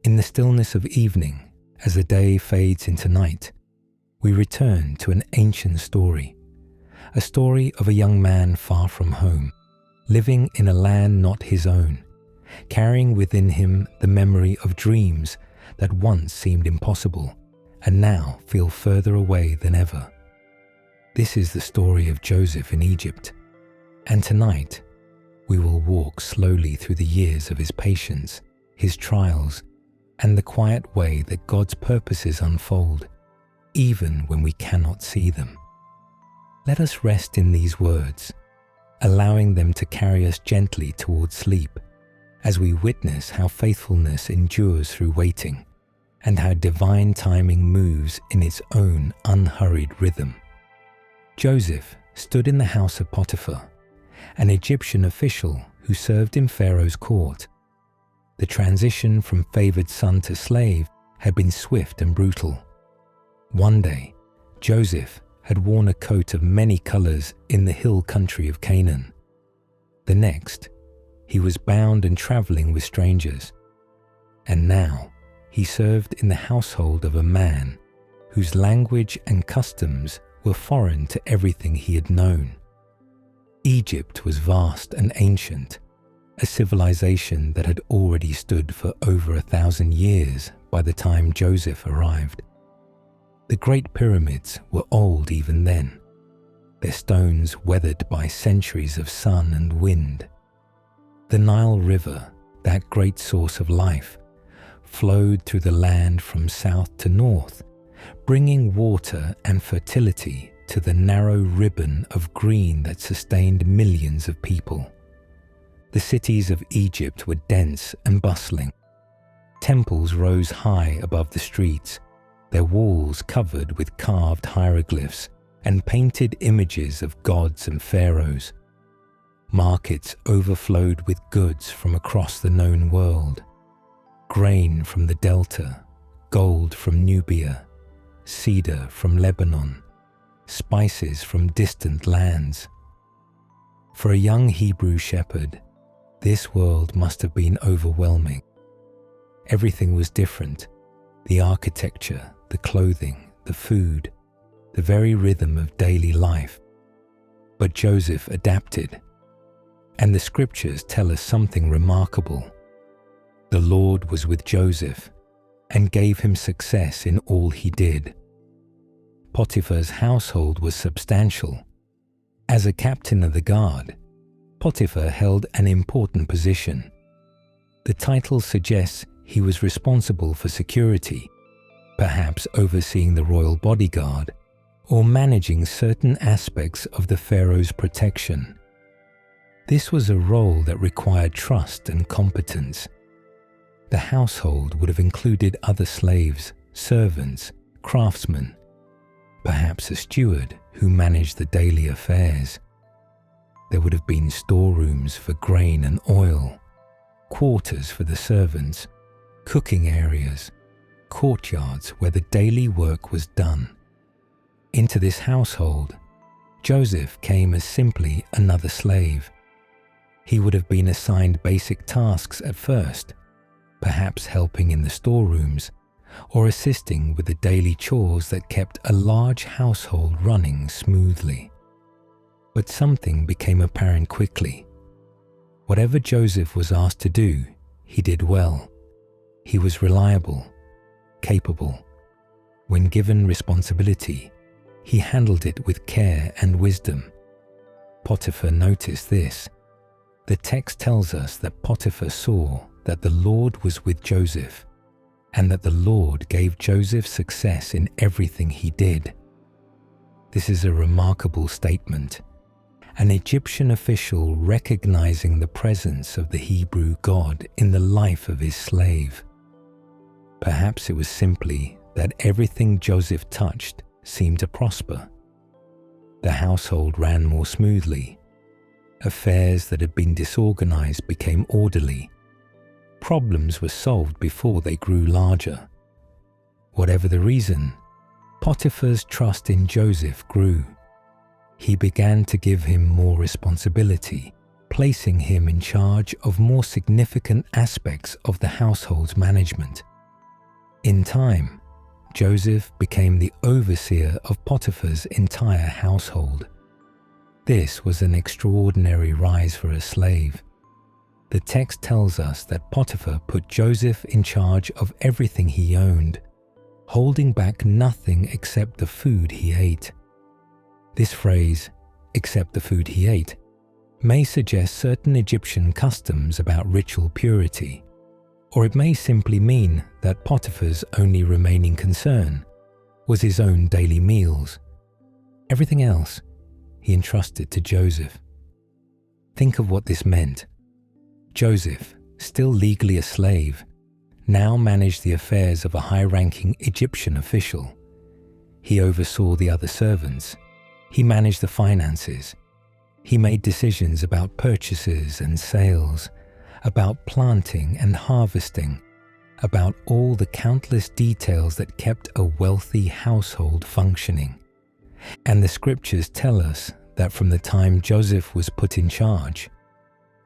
In the stillness of evening, as the day fades into night, we return to an ancient story, a story of a young man far from home, living in a land not his own, carrying within him the memory of dreams that once seemed impossible and now feel further away than ever. This is the story of Joseph in Egypt, and tonight we will walk slowly through the years of his patience, his trials, and the quiet way that God's purposes unfold, even when we cannot see them. Let us rest in these words, allowing them to carry us gently towards sleep, as we witness how faithfulness endures through waiting, and how divine timing moves in its own unhurried rhythm. Joseph stood in the house of Potiphar, an Egyptian official who served in Pharaoh's court. The transition from favored son to slave had been swift and brutal. One day, Joseph had worn a coat of many colors in the hill country of Canaan. The next, he was bound and traveling with strangers. And now, he served in the household of a man whose language and customs were foreign to everything he had known. Egypt was vast and ancient, a civilization that had already stood for over 1,000 years by the time Joseph arrived. The Great Pyramids were old even then, their stones weathered by centuries of sun and wind. The Nile River, that great source of life, flowed through the land from south to north, bringing water and fertility to the narrow ribbon of green that sustained millions of people. The cities of Egypt were dense and bustling. Temples rose high above the streets, their walls covered with carved hieroglyphs and painted images of gods and pharaohs. Markets overflowed with goods from across the known world. Grain from the Delta, gold from Nubia, cedar from Lebanon, spices from distant lands. For a young Hebrew shepherd, this world must have been overwhelming. Everything was different: the architecture, the clothing, the food, the very rhythm of daily life. But Joseph adapted, and the scriptures tell us something remarkable. The Lord was with Joseph and gave him success in all he did. Potiphar's household was substantial. As a captain of the guard, Potiphar held an important position. The title suggests he was responsible for security, perhaps overseeing the royal bodyguard or managing certain aspects of the pharaoh's protection. This was a role that required trust and competence. The household would have included other slaves, servants, craftsmen, perhaps a steward who managed the daily affairs. There would have been storerooms for grain and oil, quarters for the servants, cooking areas, courtyards where the daily work was done. Into this household, Joseph came as simply another slave. He would have been assigned basic tasks at first, perhaps helping in the storerooms or assisting with the daily chores that kept a large household running smoothly. But something became apparent quickly. Whatever Joseph was asked to do, he did well. He was reliable, capable. When given responsibility, he handled it with care and wisdom. Potiphar noticed this. The text tells us that Potiphar saw that the Lord was with Joseph, and that the Lord gave Joseph success in everything he did. This is a remarkable statement. An Egyptian official recognizing the presence of the Hebrew God in the life of his slave. Perhaps it was simply that everything Joseph touched seemed to prosper. The household ran more smoothly. Affairs that had been disorganized became orderly. Problems were solved before they grew larger. Whatever the reason, Potiphar's trust in Joseph grew. He began to give him more responsibility, placing him in charge of more significant aspects of the household's management. In time, Joseph became the overseer of Potiphar's entire household. This was an extraordinary rise for a slave. The text tells us that Potiphar put Joseph in charge of everything he owned, holding back nothing except the food he ate. This phrase, "except the food he ate," may suggest certain Egyptian customs about ritual purity, or it may simply mean that Potiphar's only remaining concern was his own daily meals. Everything else he entrusted to Joseph. Think of what this meant. Joseph, still legally a slave, now managed the affairs of a high-ranking Egyptian official. He oversaw the other servants. He managed the finances. He made decisions about purchases and sales, about planting and harvesting, about all the countless details that kept a wealthy household functioning. And the scriptures tell us that from the time Joseph was put in charge,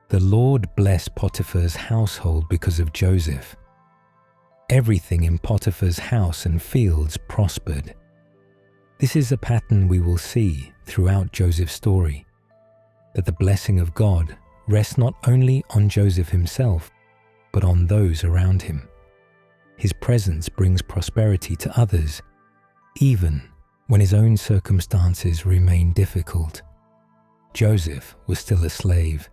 the Lord blessed Potiphar's household because of Joseph. Everything in Potiphar's house and fields prospered. This is a pattern we will see throughout Joseph's story, that the blessing of God rests not only on Joseph himself, but on those around him. His presence brings prosperity to others, even when his own circumstances remain difficult. Joseph was still a slave.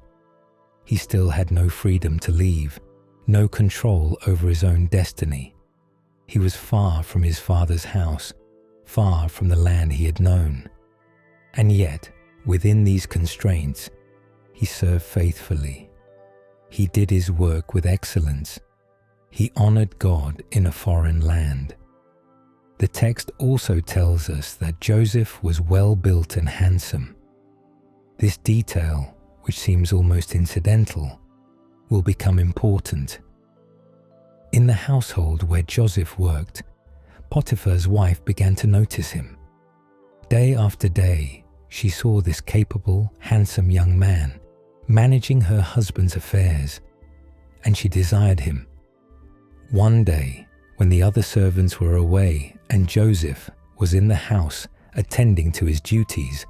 He still had no freedom to leave, no control over his own destiny. He was far from his father's house, far from the land he had known. And yet, within these constraints, he served faithfully. He did his work with excellence. He honored God in a foreign land. The text also tells us that Joseph was well built and handsome. This detail, which seems almost incidental, will become important. In the household where Joseph worked, Potiphar's wife began to notice him. Day after day, she saw this capable, handsome young man managing her husband's affairs, and she desired him. One day, when the other servants were away and Joseph was in the house attending to his duties,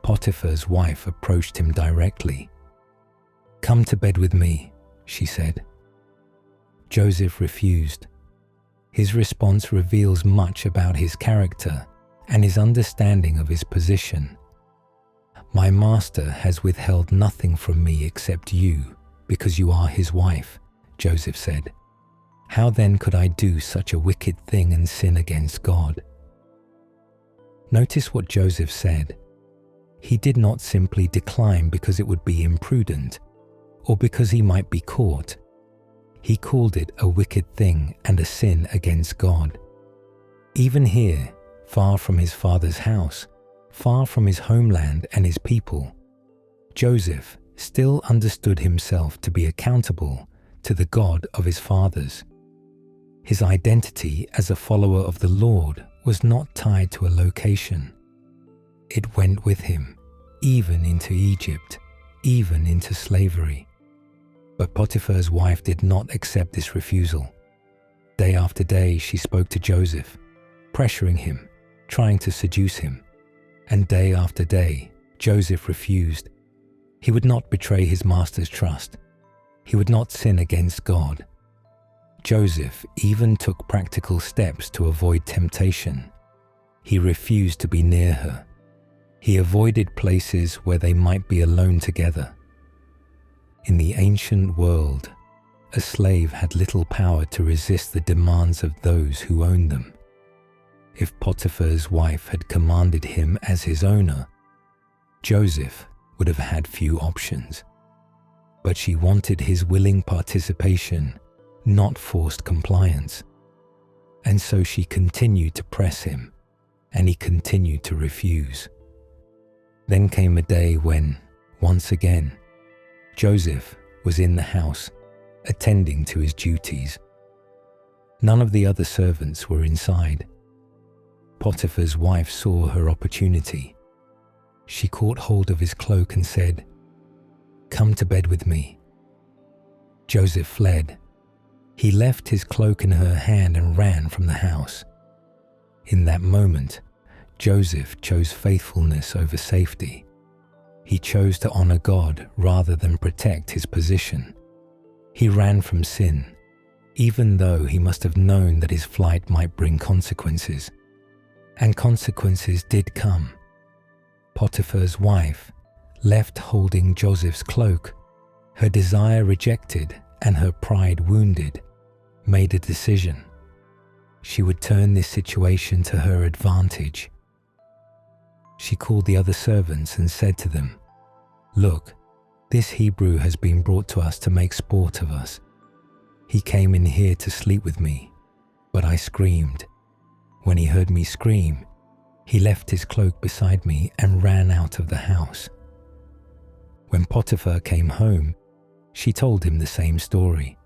Potiphar's wife approached him directly. "Come to bed with me," she said. Joseph refused. His response reveals much about his character and his understanding of his position. "My master has withheld nothing from me except you, because you are his wife," Joseph said. "How then could I do such a wicked thing and sin against God?" Notice what Joseph said. He did not simply decline because it would be imprudent or because he might be caught. He called it a wicked thing and a sin against God. Even here, far from his father's house, far from his homeland and his people, Joseph still understood himself to be accountable to the God of his fathers. His identity as a follower of the Lord was not tied to a location. It went with him, even into Egypt, even into slavery. But Potiphar's wife did not accept this refusal. Day after day, she spoke to Joseph, pressuring him, trying to seduce him. And day after day, Joseph refused. He would not betray his master's trust. He would not sin against God. Joseph even took practical steps to avoid temptation. He refused to be near her. He avoided places where they might be alone together. In the ancient world, a slave had little power to resist the demands of those who owned them. If Potiphar's wife had commanded him as his owner, Joseph would have had few options. But she wanted his willing participation, not forced compliance. And so she continued to press him, and he continued to refuse. Then came a day when, once again, Joseph was in the house, attending to his duties. None of the other servants were inside. Potiphar's wife saw her opportunity. She caught hold of his cloak and said, "Come to bed with me." Joseph fled. He left his cloak in her hand and ran from the house. In that moment, Joseph chose faithfulness over safety. He chose to honor God rather than protect his position. He ran from sin, even though he must have known that his flight might bring consequences. And consequences did come. Potiphar's wife, left holding Joseph's cloak, her desire rejected and her pride wounded, made a decision. She would turn this situation to her advantage. She called the other servants and said to them, "Look, this Hebrew has been brought to us to make sport of us. He came in here to sleep with me, but I screamed. When he heard me scream, he left his cloak beside me and ran out of the house." When Potiphar came home, she told him the same story.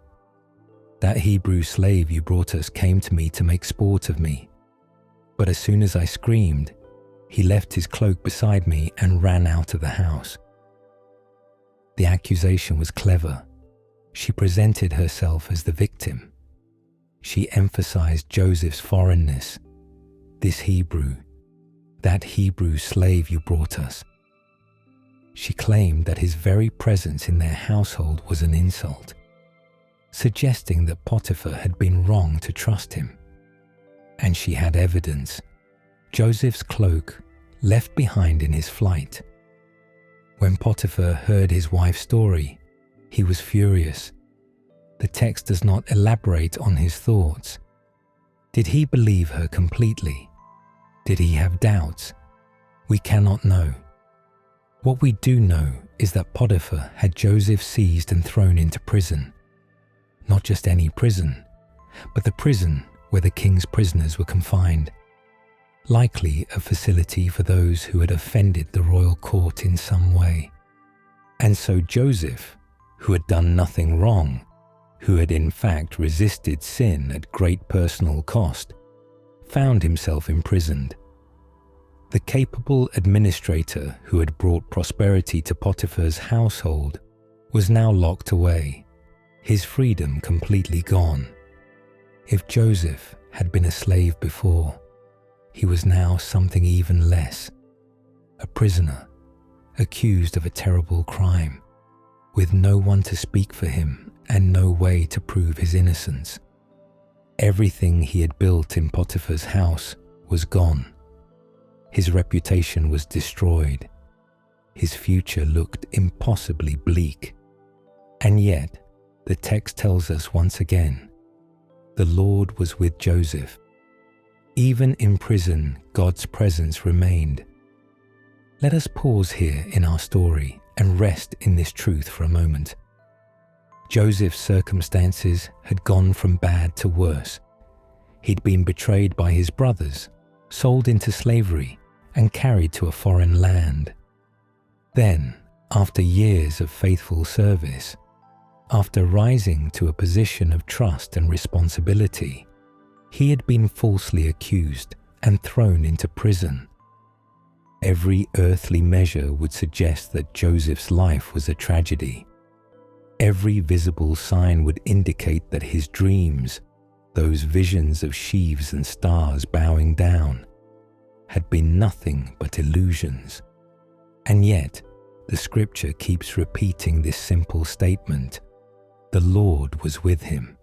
"That Hebrew slave you brought us came to me to make sport of me. But as soon as I screamed, he left his cloak beside me and ran out of the house." The accusation was clever. She presented herself as the victim. She emphasized Joseph's foreignness. "This Hebrew, that Hebrew slave you brought us." She claimed that his very presence in their household was an insult, suggesting that Potiphar had been wrong to trust him. And she had evidence: Joseph's cloak, left behind in his flight. When Potiphar heard his wife's story, he was furious. The text does not elaborate on his thoughts. Did he believe her completely? Did he have doubts? We cannot know. What we do know is that Potiphar had Joseph seized and thrown into prison. Not just any prison, but the prison where the king's prisoners were confined. Likely a facility for those who had offended the royal court in some way. And so Joseph, who had done nothing wrong, who had in fact resisted sin at great personal cost, found himself imprisoned. The capable administrator who had brought prosperity to Potiphar's household was now locked away, his freedom completely gone. If Joseph had been a slave before, he was now something even less, a prisoner, accused of a terrible crime, with no one to speak for him and no way to prove his innocence. Everything he had built in Potiphar's house was gone. His reputation was destroyed. His future looked impossibly bleak. And yet, the text tells us once again, the Lord was with Joseph. Even in prison, God's presence remained. Let us pause here in our story and rest in this truth for a moment. Joseph's circumstances had gone from bad to worse. He'd been betrayed by his brothers, sold into slavery, and carried to a foreign land. Then, after years of faithful service, after rising to a position of trust and responsibility, he had been falsely accused and thrown into prison. Every earthly measure would suggest that Joseph's life was a tragedy. Every visible sign would indicate that his dreams, those visions of sheaves and stars bowing down, had been nothing but illusions. And yet, the scripture keeps repeating this simple statement: the Lord was with him.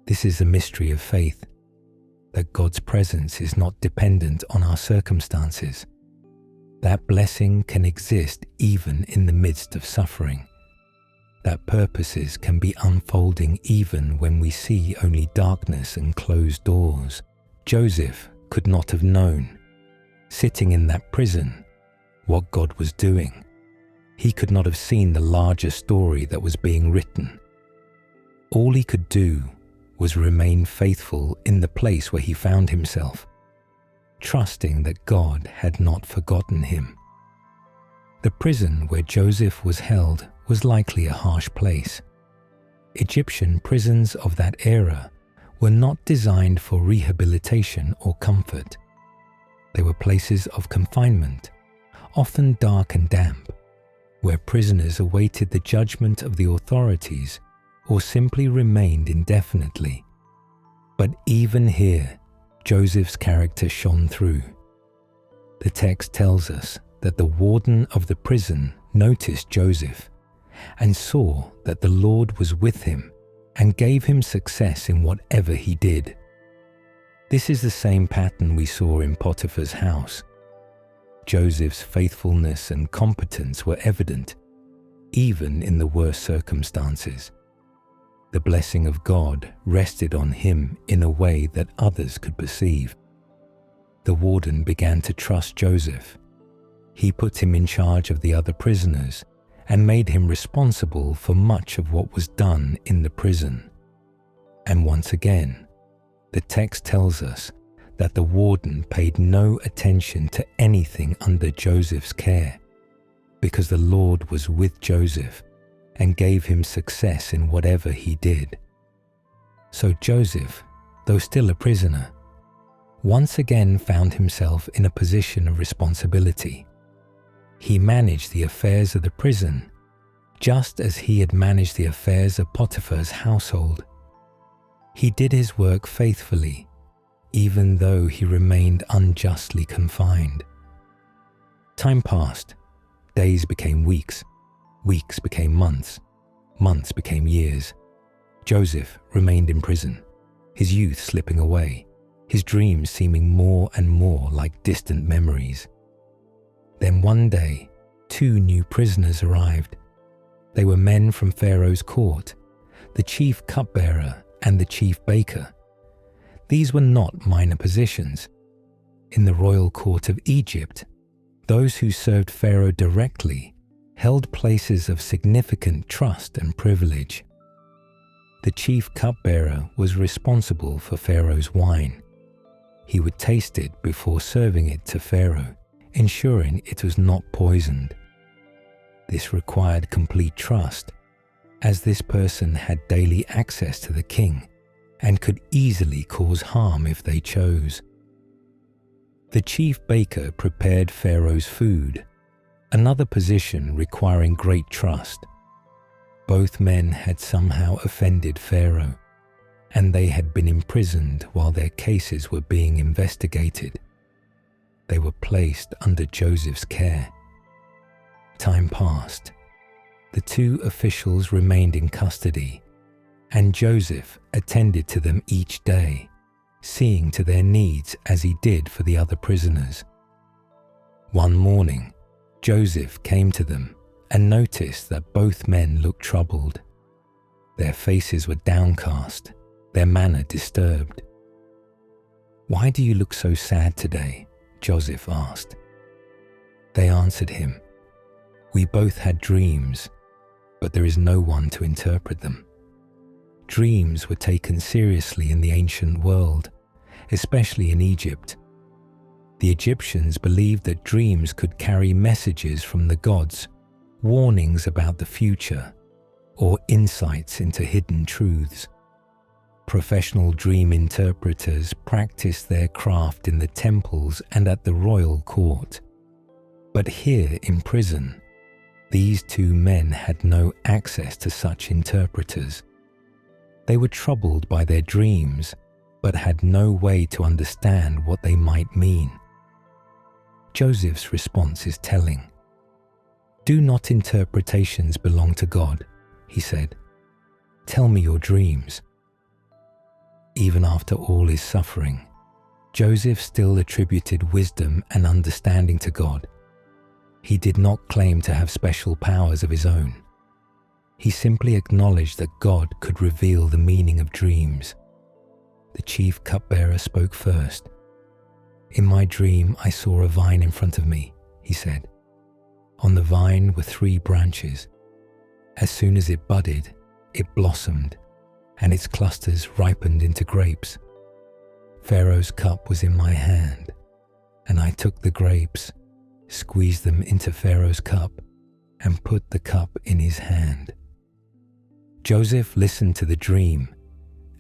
This is a mystery of faith, that God's presence is not dependent on our circumstances. That blessing can exist even in the midst of suffering. That purposes can be unfolding even when we see only darkness and closed doors. Joseph could not have known, sitting in that prison, what God was doing. He could not have seen the larger story that was being written. All he could do was remain faithful in the place where he found himself, trusting that God had not forgotten him. The prison where Joseph was held was likely a harsh place. Egyptian prisons of that era were not designed for rehabilitation or comfort. They were places of confinement, often dark and damp, where prisoners awaited the judgment of the authorities or simply remained indefinitely. But even here, Joseph's character shone through. The text tells us that the warden of the prison noticed Joseph and saw that the Lord was with him and gave him success in whatever he did. This is the same pattern we saw in Potiphar's house. Joseph's faithfulness and competence were evident, even in the worst circumstances. The blessing of God rested on him in a way that others could perceive. The warden began to trust Joseph. He put him in charge of the other prisoners and made him responsible for much of what was done in the prison. And once again, the text tells us that the warden paid no attention to anything under Joseph's care, because the Lord was with Joseph and gave him success in whatever he did. So Joseph, though still a prisoner, once again found himself in a position of responsibility. He managed the affairs of the prison, just as he had managed the affairs of Potiphar's household. He did his work faithfully, even though he remained unjustly confined. Time passed. Days became weeks. Weeks became months. Months became years. Joseph remained in prison, his youth slipping away, his dreams seeming more and more like distant memories. Then one day, 2 new prisoners arrived. They were men from Pharaoh's court, the chief cupbearer and the chief baker. These were not minor positions. In the royal court of Egypt, those who served Pharaoh directly held places of significant trust and privilege. The chief cupbearer was responsible for Pharaoh's wine. He would taste it before serving it to Pharaoh, ensuring it was not poisoned. This required complete trust, as this person had daily access to the king and could easily cause harm if they chose. The chief baker prepared Pharaoh's food, another position requiring great trust. Both men had somehow offended Pharaoh, and they had been imprisoned while their cases were being investigated. They were placed under Joseph's care. Time passed. The 2 officials remained in custody, and Joseph attended to them each day, seeing to their needs as he did for the other prisoners. One morning, Joseph came to them and noticed that both men looked troubled. Their faces were downcast, their manner disturbed. "Why do you look so sad today?" Joseph asked. They answered him, "We both had dreams, but there is no one to interpret them." Dreams were taken seriously in the ancient world, especially in Egypt. The Egyptians believed that dreams could carry messages from the gods, warnings about the future, or insights into hidden truths. Professional dream interpreters practiced their craft in the temples and at the royal court. But here in prison, these 2 men had no access to such interpreters. They were troubled by their dreams, but had no way to understand what they might mean. Joseph's response is telling. "Do not interpretations belong to God?" he said. "Tell me your dreams." Even after all his suffering, Joseph still attributed wisdom and understanding to God. He did not claim to have special powers of his own. He simply acknowledged that God could reveal the meaning of dreams. The chief cupbearer spoke first. "In my dream, I saw a vine in front of me," he said. "On the vine were 3 branches. As soon as it budded, it blossomed, and its clusters ripened into grapes. Pharaoh's cup was in my hand, and I took the grapes, squeezed them into Pharaoh's cup, and put the cup in his hand." Joseph listened to the dream,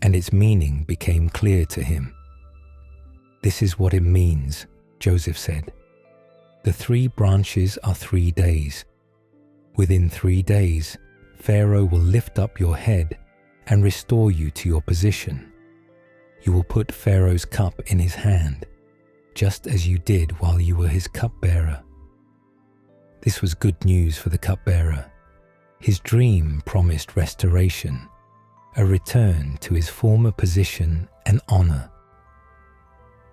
and its meaning became clear to him. "This is what it means," Joseph said. "The 3 branches are 3 days. Within 3 days, Pharaoh will lift up your head and restore you to your position. You will put Pharaoh's cup in his hand, just as you did while you were his cupbearer." This was good news for the cupbearer. His dream promised restoration, a return to his former position and honor.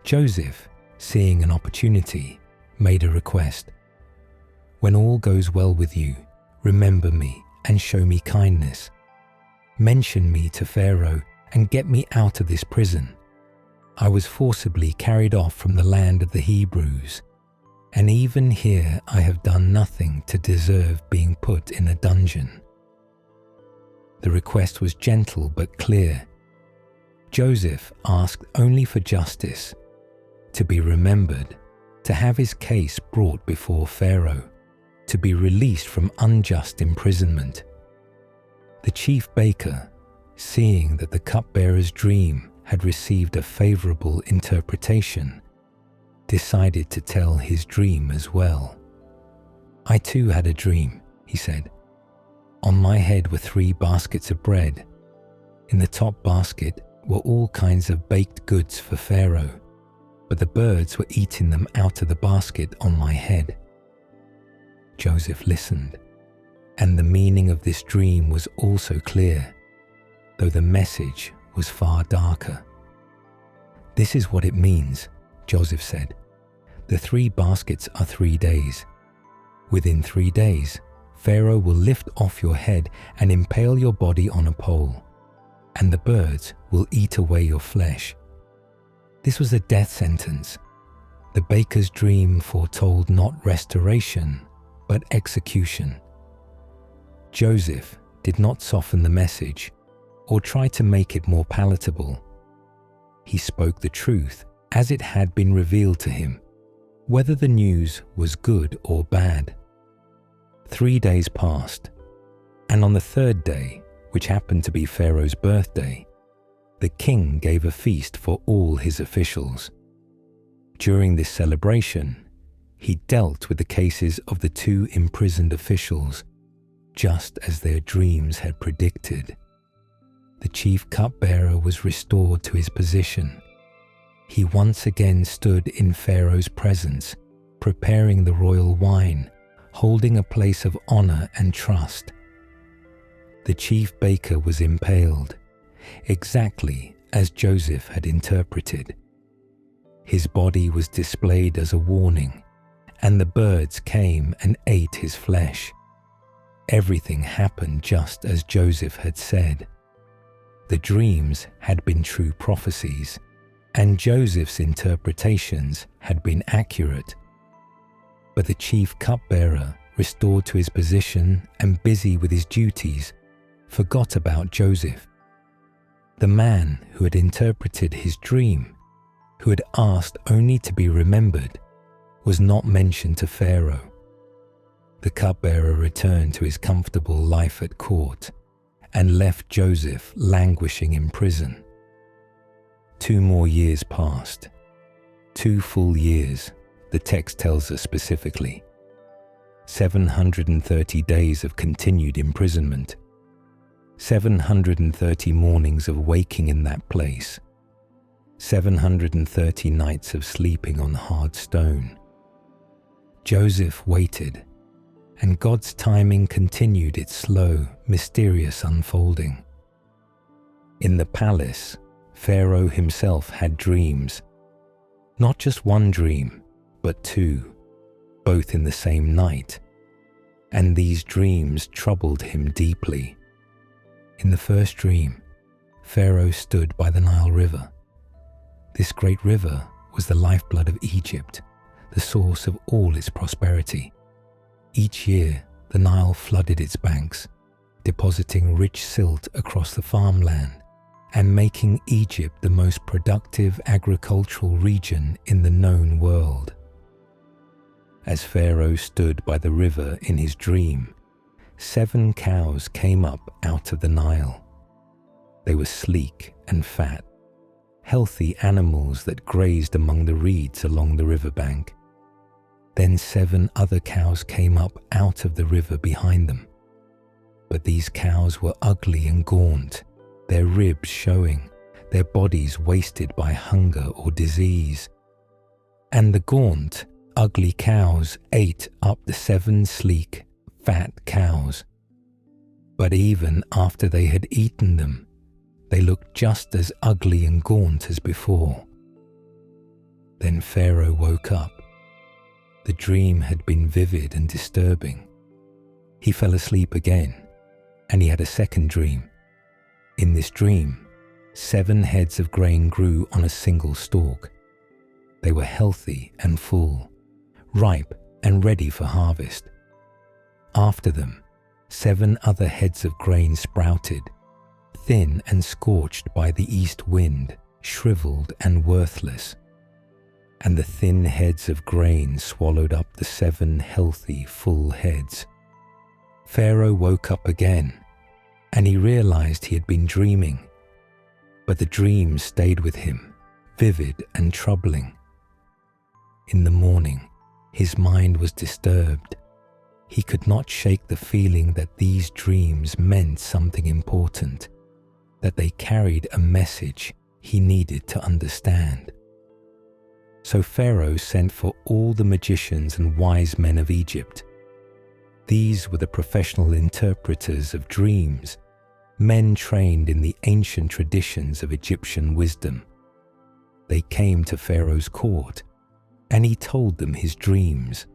Joseph, seeing an opportunity, made a request. "When all goes well with you, remember me and show me kindness. Mention me to Pharaoh and get me out of this prison. I was forcibly carried off from the land of the Hebrews, and even here I have done nothing to deserve being put in a dungeon." The request was gentle but clear. Joseph asked only for justice, to be remembered, to have his case brought before Pharaoh, to be released from unjust imprisonment. The chief baker, seeing that the cupbearer's dream had received a favorable interpretation, decided to tell his dream as well. "I too had a dream," he said. "On my head were 3 baskets of bread. In the top basket were all kinds of baked goods for Pharaoh, but the birds were eating them out of the basket on my head." Joseph listened, and the meaning of this dream was also clear, though the message was far darker. "This is what it means," Joseph said. "The 3 baskets are 3 days. Within 3 days, Pharaoh will lift off your head and impale your body on a pole, and the birds will eat away your flesh." This was a death sentence. The baker's dream foretold not restoration, but execution. Joseph did not soften the message or try to make it more palatable. He spoke the truth as it had been revealed to him, whether the news was good or bad. 3 days passed, and on the 3rd day, which happened to be Pharaoh's birthday, the king gave a feast for all his officials. During this celebration, he dealt with the cases of the 2 imprisoned officials, just as their dreams had predicted. The chief cupbearer was restored to his position. He once again stood in Pharaoh's presence, preparing the royal wine, holding a place of honor and trust. The chief baker was impaled, exactly as Joseph had interpreted. His body was displayed as a warning, and the birds came and ate his flesh. Everything happened just as Joseph had said. The dreams had been true prophecies, and Joseph's interpretations had been accurate. But the chief cupbearer, restored to his position and busy with his duties, forgot about Joseph. The man who had interpreted his dream, who had asked only to be remembered, was not mentioned to Pharaoh. The cupbearer returned to his comfortable life at court and left Joseph languishing in prison. 2 more years passed. 2 full years, the text tells us specifically. 730 days of continued imprisonment. 730 mornings of waking in that place. 730 nights of sleeping on hard stone. Joseph waited, and God's timing continued its slow, mysterious unfolding. In the palace, Pharaoh himself had dreams. Not just one dream, but 2, both in the same night. And these dreams troubled him deeply. In the first dream, Pharaoh stood by the Nile River. This great river was the lifeblood of Egypt, the source of all its prosperity. Each year, the Nile flooded its banks, depositing rich silt across the farmland and making Egypt the most productive agricultural region in the known world. As Pharaoh stood by the river in his dream, 7 cows came up out of the Nile. They were sleek and fat, healthy animals that grazed among the reeds along the riverbank. Then 7 other cows came up out of the river behind them. But these cows were ugly and gaunt, their ribs showing, their bodies wasted by hunger or disease. And the gaunt, ugly cows ate up the 7 sleek, fat cows. But even after they had eaten them, they looked just as ugly and gaunt as before. Then Pharaoh woke up. The dream had been vivid and disturbing. He fell asleep again, and he had a second dream. In this dream, 7 heads of grain grew on a single stalk. They were healthy and full, ripe and ready for harvest. After them, 7 other heads of grain sprouted, thin and scorched by the east wind, shriveled and worthless. And the thin heads of grain swallowed up the 7 healthy, full heads. Pharaoh woke up again, and he realized he had been dreaming. But the dream stayed with him, vivid and troubling. In the morning, his mind was disturbed. He could not shake the feeling that these dreams meant something important, that they carried a message he needed to understand. So Pharaoh sent for all the magicians and wise men of Egypt. These were the professional interpreters of dreams, men trained in the ancient traditions of Egyptian wisdom. They came to Pharaoh's court, and he told them his dreams,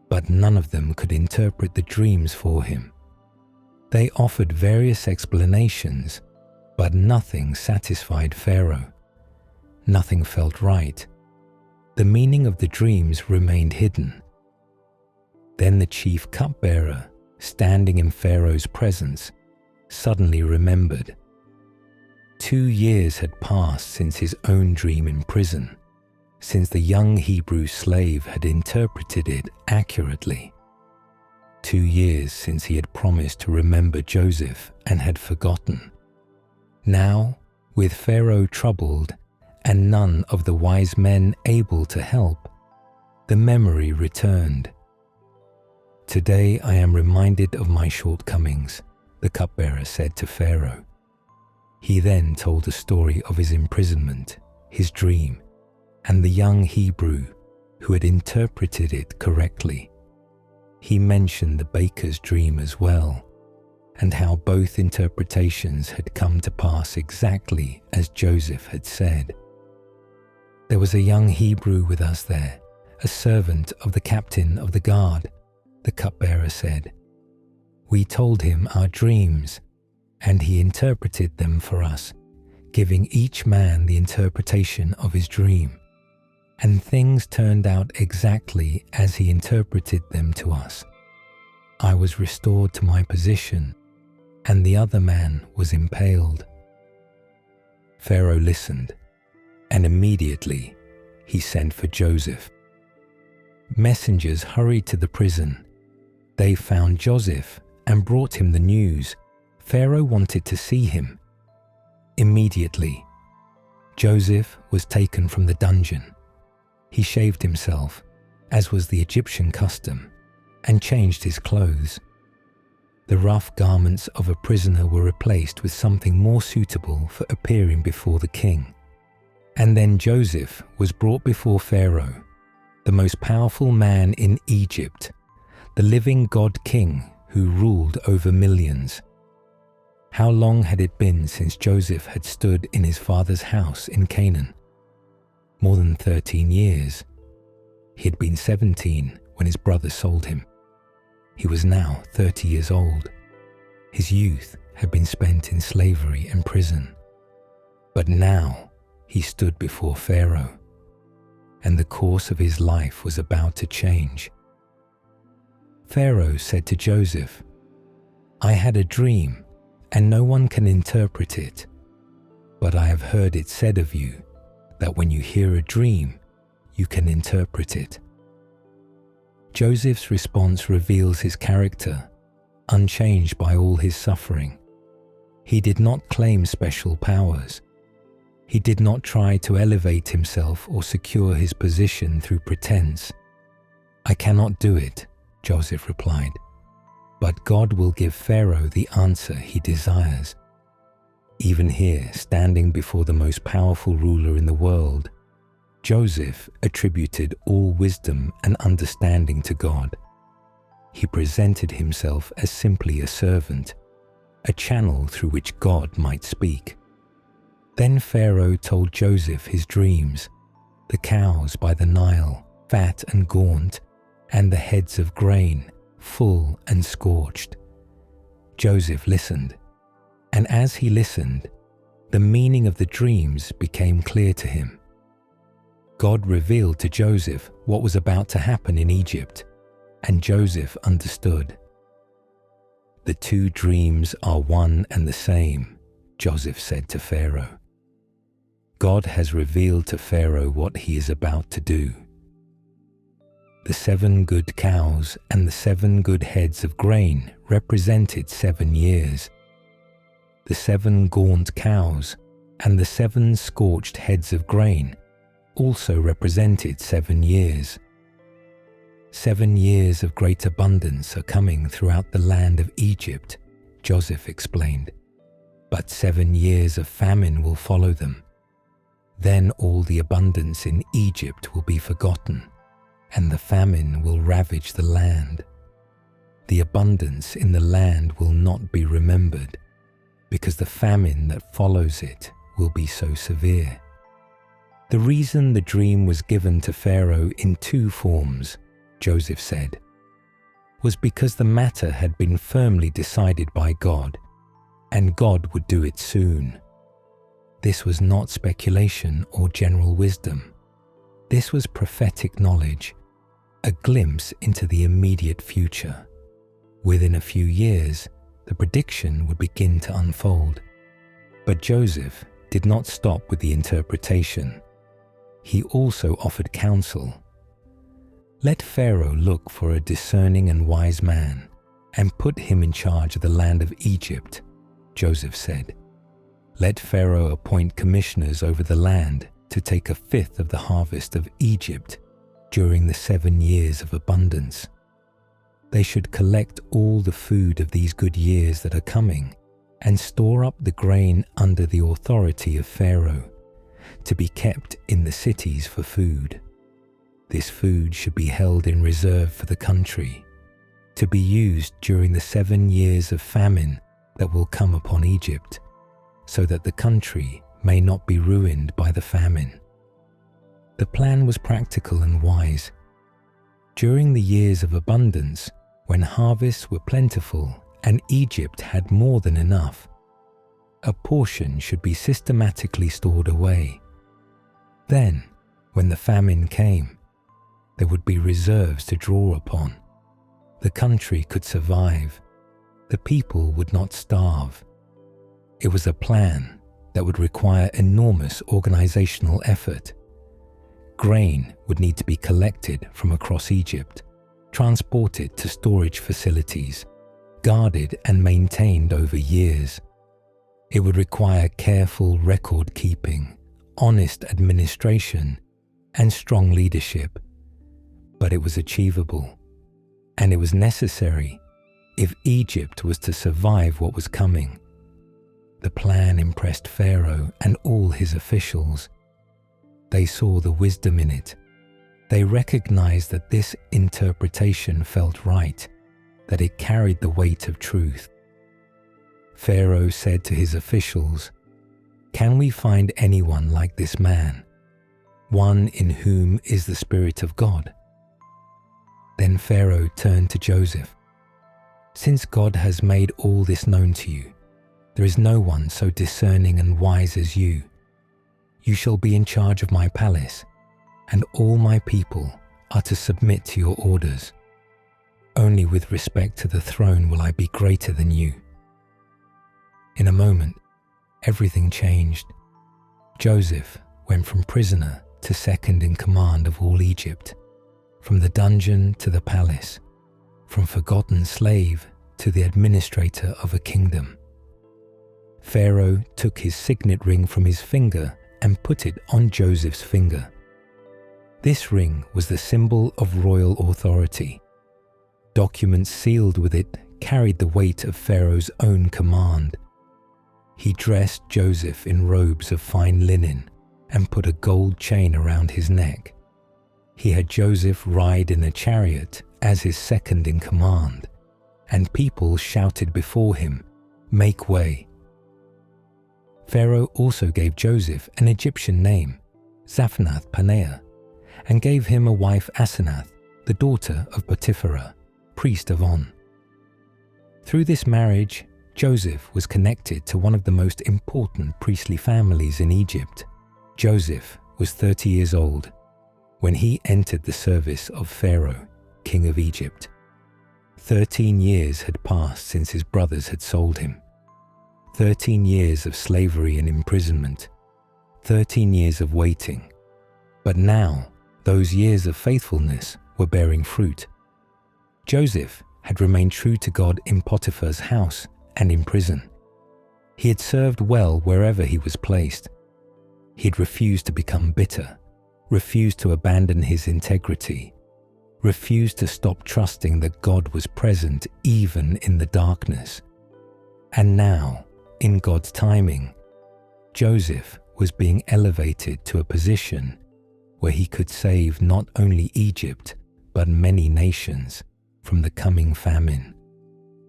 but none of them could interpret the dreams for him. They offered various explanations, but nothing satisfied Pharaoh. Nothing felt right. The meaning of the dreams remained hidden. Then the chief cupbearer, standing in Pharaoh's presence, suddenly remembered. 2 years had passed since his own dream in prison, since the young Hebrew slave had interpreted it accurately. 2 years since he had promised to remember Joseph and had forgotten. Now, with Pharaoh troubled and none of the wise men able to help, the memory returned. "Today I am reminded of my shortcomings," the cupbearer said to Pharaoh. He then told the story of his imprisonment, his dream, and the young Hebrew who had interpreted it correctly. He mentioned the baker's dream as well, and how both interpretations had come to pass exactly as Joseph had said. "There was a young Hebrew with us there, a servant of the captain of the guard," the cupbearer said. "We told him our dreams, and he interpreted them for us, giving each man the interpretation of his dream. And things turned out exactly as he interpreted them to us. I was restored to my position, and the other man was impaled." Pharaoh listened, and immediately he sent for Joseph. Messengers hurried to the prison. They found Joseph and brought him the news. Pharaoh wanted to see him. Immediately, Joseph was taken from the dungeon. He shaved himself, as was the Egyptian custom, and changed his clothes. The rough garments of a prisoner were replaced with something more suitable for appearing before the king. And then Joseph was brought before Pharaoh, the most powerful man in Egypt, the living God king who ruled over millions. How long had it been since Joseph had stood in his father's house in Canaan? More than 13 years. He had been 17 when his brother sold him. He was now 30 years old. His youth had been spent in slavery and prison. But now he stood before Pharaoh, and the course of his life was about to change. Pharaoh said to Joseph, "I had a dream, and no one can interpret it, but I have heard it said of you that when you hear a dream, you can interpret it." Joseph's response reveals his character, unchanged by all his suffering. He did not claim special powers. He did not try to elevate himself or secure his position through pretense. "I cannot do it," Joseph replied, "but God will give Pharaoh the answer he desires." Even here, standing before the most powerful ruler in the world, Joseph attributed all wisdom and understanding to God. He presented himself as simply a servant, a channel through which God might speak. Then Pharaoh told Joseph his dreams, the cows by the Nile, fat and gaunt, and the heads of grain, full and scorched. Joseph listened, and as he listened, the meaning of the dreams became clear to him. God revealed to Joseph what was about to happen in Egypt, and Joseph understood. "The two dreams are one and the same," Joseph said to Pharaoh. God has revealed to Pharaoh what he is about to do. The 7 good cows and the 7 good heads of grain represented 7 years. The 7 gaunt cows and the 7 scorched heads of grain also represented 7 years. 7 years of great abundance are coming throughout the land of Egypt, Joseph explained, but 7 years of famine will follow them. Then all the abundance in Egypt will be forgotten, and the famine will ravage the land. The abundance in the land will not be remembered, because the famine that follows it will be so severe. The reason the dream was given to Pharaoh in 2 forms, Joseph said, was because the matter had been firmly decided by God, and God would do it soon. This was not speculation or general wisdom. This was prophetic knowledge, a glimpse into the immediate future. Within a few years, the prediction would begin to unfold. But Joseph did not stop with the interpretation. He also offered counsel. "Let Pharaoh look for a discerning and wise man, and put him in charge of the land of Egypt," Joseph said. "Let Pharaoh appoint commissioners over the land to take 1/5 of the harvest of Egypt during the 7 years of abundance. They should collect all the food of these good years that are coming and store up the grain under the authority of Pharaoh, to be kept in the cities for food. This food should be held in reserve for the country, to be used during the 7 years of famine that will come upon Egypt, so that the country may not be ruined by the famine." The plan was practical and wise. During the years of abundance, when harvests were plentiful and Egypt had more than enough, a portion should be systematically stored away. Then, when the famine came, there would be reserves to draw upon. The country could survive. The people would not starve. It was a plan that would require enormous organizational effort. Grain would need to be collected from across Egypt, transported to storage facilities, guarded and maintained over years. It would require careful record keeping, honest administration, and strong leadership. But it was achievable, and it was necessary if Egypt was to survive what was coming. The plan impressed Pharaoh and all his officials. They saw the wisdom in it. They recognized that this interpretation felt right, that it carried the weight of truth. Pharaoh said to his officials, "Can we find anyone like this man, one in whom is the Spirit of God?" Then Pharaoh turned to Joseph. "Since God has made all this known to you, there is no one so discerning and wise as you. You shall be in charge of my palace, and all my people are to submit to your orders. Only with respect to the throne will I be greater than you." In a moment, everything changed. Joseph went from prisoner to second in command of all Egypt, from the dungeon to the palace, from forgotten slave to the administrator of a kingdom. Pharaoh took his signet ring from his finger and put it on Joseph's finger. This ring was the symbol of royal authority. Documents sealed with it carried the weight of Pharaoh's own command. He dressed Joseph in robes of fine linen and put a gold chain around his neck. He had Joseph ride in a chariot as his second in command, and people shouted before him, "Make way." Pharaoh also gave Joseph an Egyptian name, Zaphnath-Paneah, and gave him a wife Asenath, the daughter of Potiphera, priest of On. Through this marriage, Joseph was connected to one of the most important priestly families in Egypt. Joseph was 30 years old when he entered the service of Pharaoh, king of Egypt. 13 years had passed since his brothers had sold him. 13 years of slavery and imprisonment. 13 years of waiting. But now, those years of faithfulness were bearing fruit. Joseph had remained true to God in Potiphar's house and in prison. He had served well wherever he was placed. He had refused to become bitter, refused to abandon his integrity, refused to stop trusting that God was present even in the darkness. And now, in God's timing, Joseph was being elevated to a position where he could save not only Egypt, but many nations from the coming famine.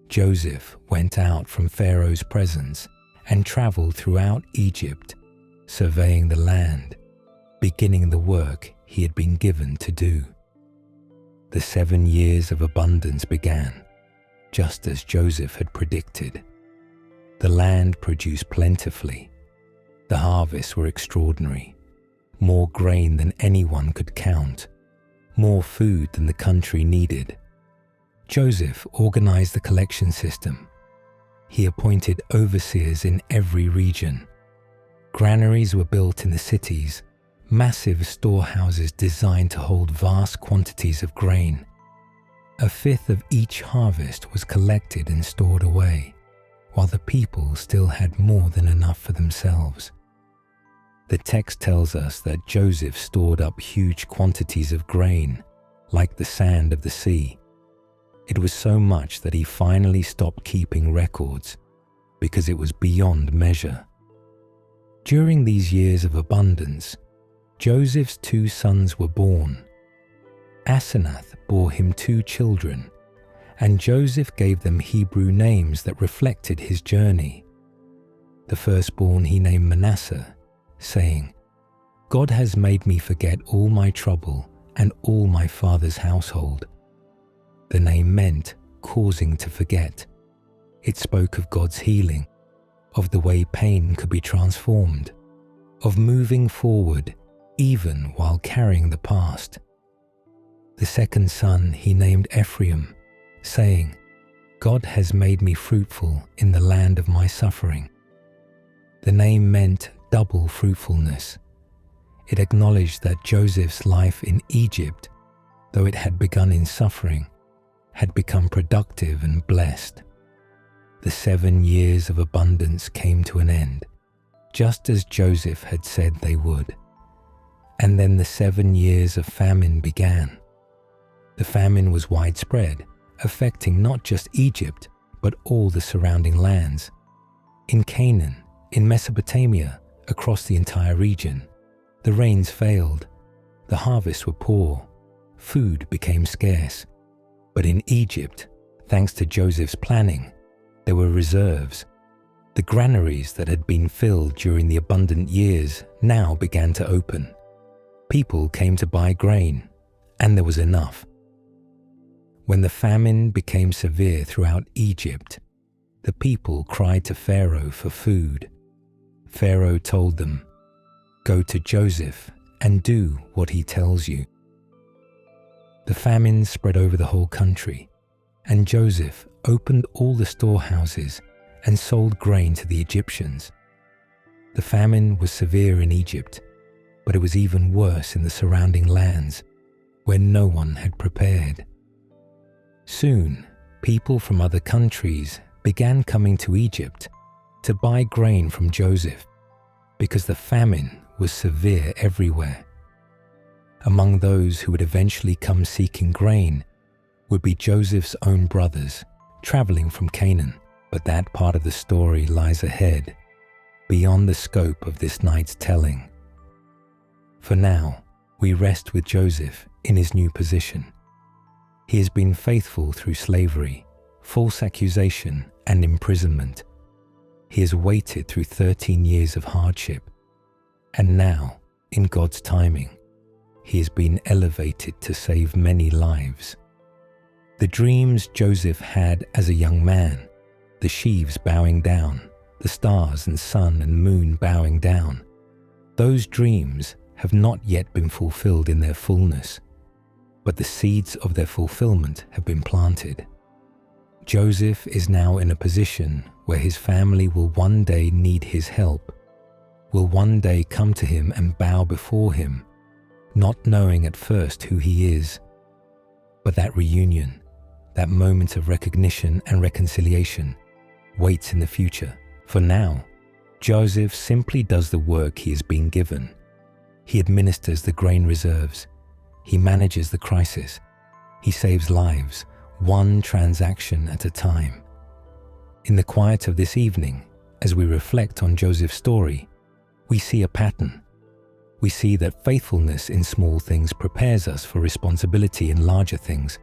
Joseph went out from Pharaoh's presence and traveled throughout Egypt, surveying the land, beginning the work he had been given to do. The 7 years of abundance began, just as Joseph had predicted. The land produced plentifully. The harvests were extraordinary. More grain than anyone could count. More food than the country needed. Joseph organized the collection system. He appointed overseers in every region. Granaries were built in the cities, massive storehouses designed to hold vast quantities of grain. 1/5 of each harvest was collected and stored away, while the people still had more than enough for themselves. The text tells us that Joseph stored up huge quantities of grain, like the sand of the sea. It was so much that he finally stopped keeping records because it was beyond measure. During these years of abundance, Joseph's 2 sons were born. Asenath bore him 2 children, and Joseph gave them Hebrew names that reflected his journey. The firstborn he named Manasseh, saying, "God has made me forget all my trouble and all my father's household." The name meant causing to forget. It spoke of God's healing, of the way pain could be transformed, of moving forward even while carrying the past. The second son he named Ephraim, saying, "God has made me fruitful in the land of my suffering." The name meant double fruitfulness. It acknowledged that Joseph's life in Egypt, though it had begun in suffering, had become productive and blessed. The 7 years of abundance came to an end, just as Joseph had said they would. And then the 7 years of famine began. The famine was widespread, affecting not just Egypt, but all the surrounding lands. In Canaan, in Mesopotamia, across the entire region, the rains failed, the harvests were poor, food became scarce. But in Egypt, thanks to Joseph's planning, there were reserves. The granaries that had been filled during the abundant years now began to open. People came to buy grain, and there was enough. When the famine became severe throughout Egypt, the people cried to Pharaoh for food. Pharaoh told them, "Go to Joseph and do what he tells you." The famine spread over the whole country, and Joseph opened all the storehouses and sold grain to the Egyptians. The famine was severe in Egypt, but it was even worse in the surrounding lands, where no one had prepared. Soon, people from other countries began coming to Egypt to buy grain from Joseph, because the famine was severe everywhere. Among those who would eventually come seeking grain would be Joseph's own brothers, traveling from Canaan. But that part of the story lies ahead, beyond the scope of this night's telling. For now, we rest with Joseph in his new position. He has been faithful through slavery, false accusation, and imprisonment. He has waited through 13 years of hardship, and now, in God's timing, he has been elevated to save many lives. The dreams Joseph had as a young man, the sheaves bowing down, the stars and sun and moon bowing down, those dreams have not yet been fulfilled in their fullness, but the seeds of their fulfillment have been planted. Joseph is now in a position where his family will one day need his help, will one day come to him and bow before him, not knowing at first who he is. But that reunion, that moment of recognition and reconciliation, waits in the future. For now, Joseph simply does the work he has been given. He administers the grain reserves. He manages the crisis. He saves lives, one transaction at a time. In the quiet of this evening, as we reflect on Joseph's story, we see a pattern. We see that faithfulness in small things prepares us for responsibility in larger things.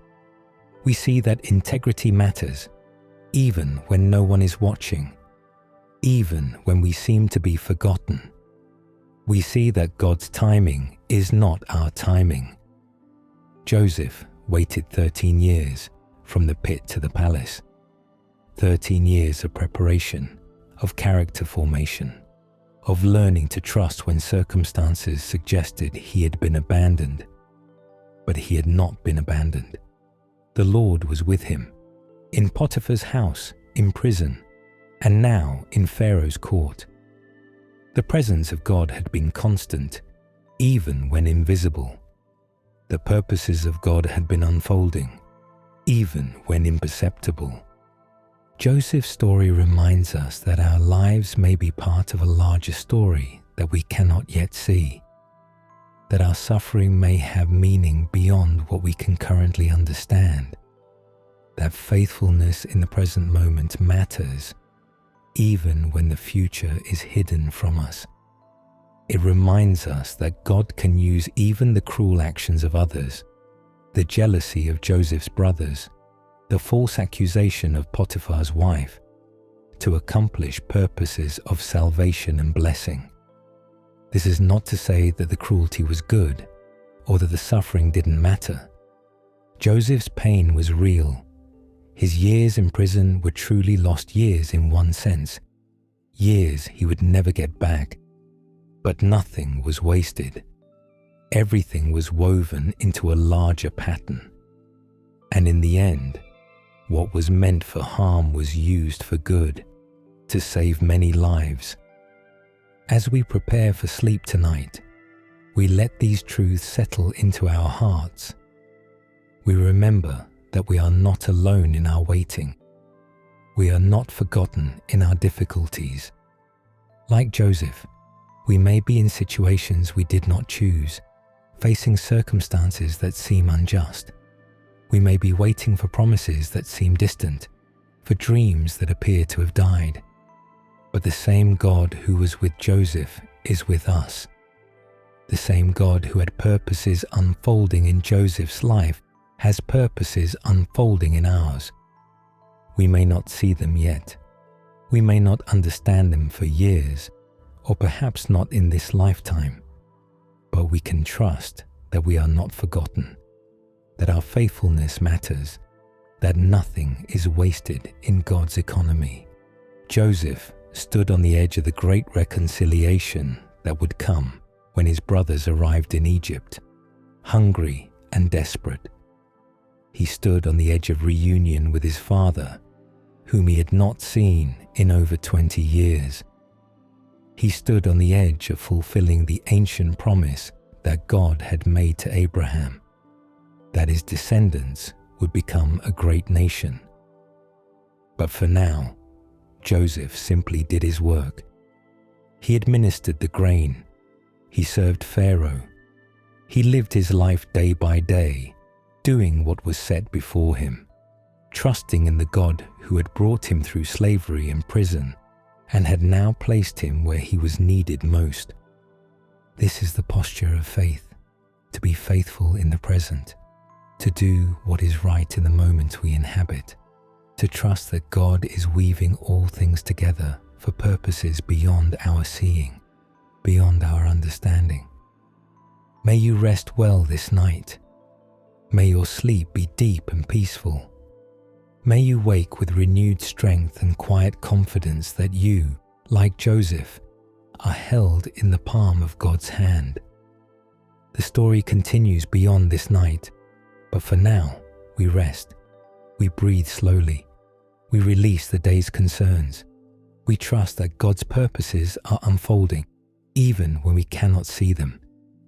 We see that integrity matters, even when no one is watching, even when we seem to be forgotten. We see that God's timing is not our timing. Joseph waited 13 years from the pit to the palace. 13 years of preparation, of character formation, of learning to trust when circumstances suggested he had been abandoned. But he had not been abandoned. The Lord was with him, in Potiphar's house, in prison, and now in Pharaoh's court. The presence of God had been constant, even when invisible. The purposes of God had been unfolding, even when imperceptible. Joseph's story reminds us that our lives may be part of a larger story that we cannot yet see, that our suffering may have meaning beyond what we can currently understand, that faithfulness in the present moment matters, even when the future is hidden from us. It reminds us that God can use even the cruel actions of others, the jealousy of Joseph's brothers, the false accusation of Potiphar's wife, to accomplish purposes of salvation and blessing. This is not to say that the cruelty was good, or that the suffering didn't matter. Joseph's pain was real. His years in prison were truly lost years in one sense, years he would never get back. But nothing was wasted. Everything was woven into a larger pattern. And in the end, what was meant for harm was used for good, to save many lives. As we prepare for sleep tonight, we let these truths settle into our hearts. We remember that we are not alone in our waiting. We are not forgotten in our difficulties. Like Joseph, we may be in situations we did not choose, facing circumstances that seem unjust. We may be waiting for promises that seem distant, for dreams that appear to have died. But the same God who was with Joseph is with us. The same God who had purposes unfolding in Joseph's life has purposes unfolding in ours. We may not see them yet. We may not understand them for years, or perhaps not in this lifetime. But we can trust that we are not forgotten, that our faithfulness matters, that nothing is wasted in God's economy. Joseph stood on the edge of the great reconciliation that would come when his brothers arrived in Egypt, hungry and desperate. He stood on the edge of reunion with his father, whom he had not seen in over 20 years. He stood on the edge of fulfilling the ancient promise that God had made to Abraham, that his descendants would become a great nation. But for now, Joseph simply did his work. He administered the grain. He served Pharaoh. He lived his life day by day, doing what was set before him, trusting in the God who had brought him through slavery and prison, and had now placed him where he was needed most. This is the posture of faith, to be faithful in the present, to do what is right in the moment we inhabit, to trust that God is weaving all things together for purposes beyond our seeing, beyond our understanding. May you rest well this night. May your sleep be deep and peaceful. May you wake with renewed strength and quiet confidence that you, like Joseph, are held in the palm of God's hand. The story continues beyond this night, but for now, we rest. We breathe slowly. We release the day's concerns. We trust that God's purposes are unfolding, even when we cannot see them,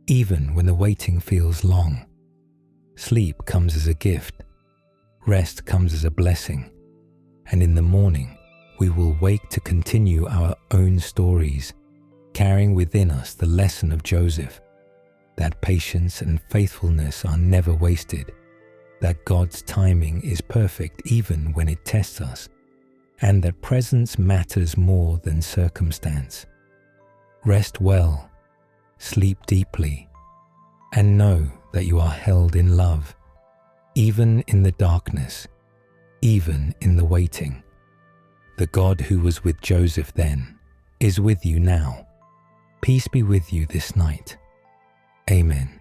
even when the waiting feels long. Sleep comes as a gift. Rest comes as a blessing. And in the morning, we will wake to continue our own stories, carrying within us the lesson of Joseph, that patience and faithfulness are never wasted, that God's timing is perfect even when it tests us, and that presence matters more than circumstance. Rest well, sleep deeply, and know that you are held in love, even in the darkness, even in the waiting. The God who was with Joseph then is with you now. Peace be with you this night. Amen.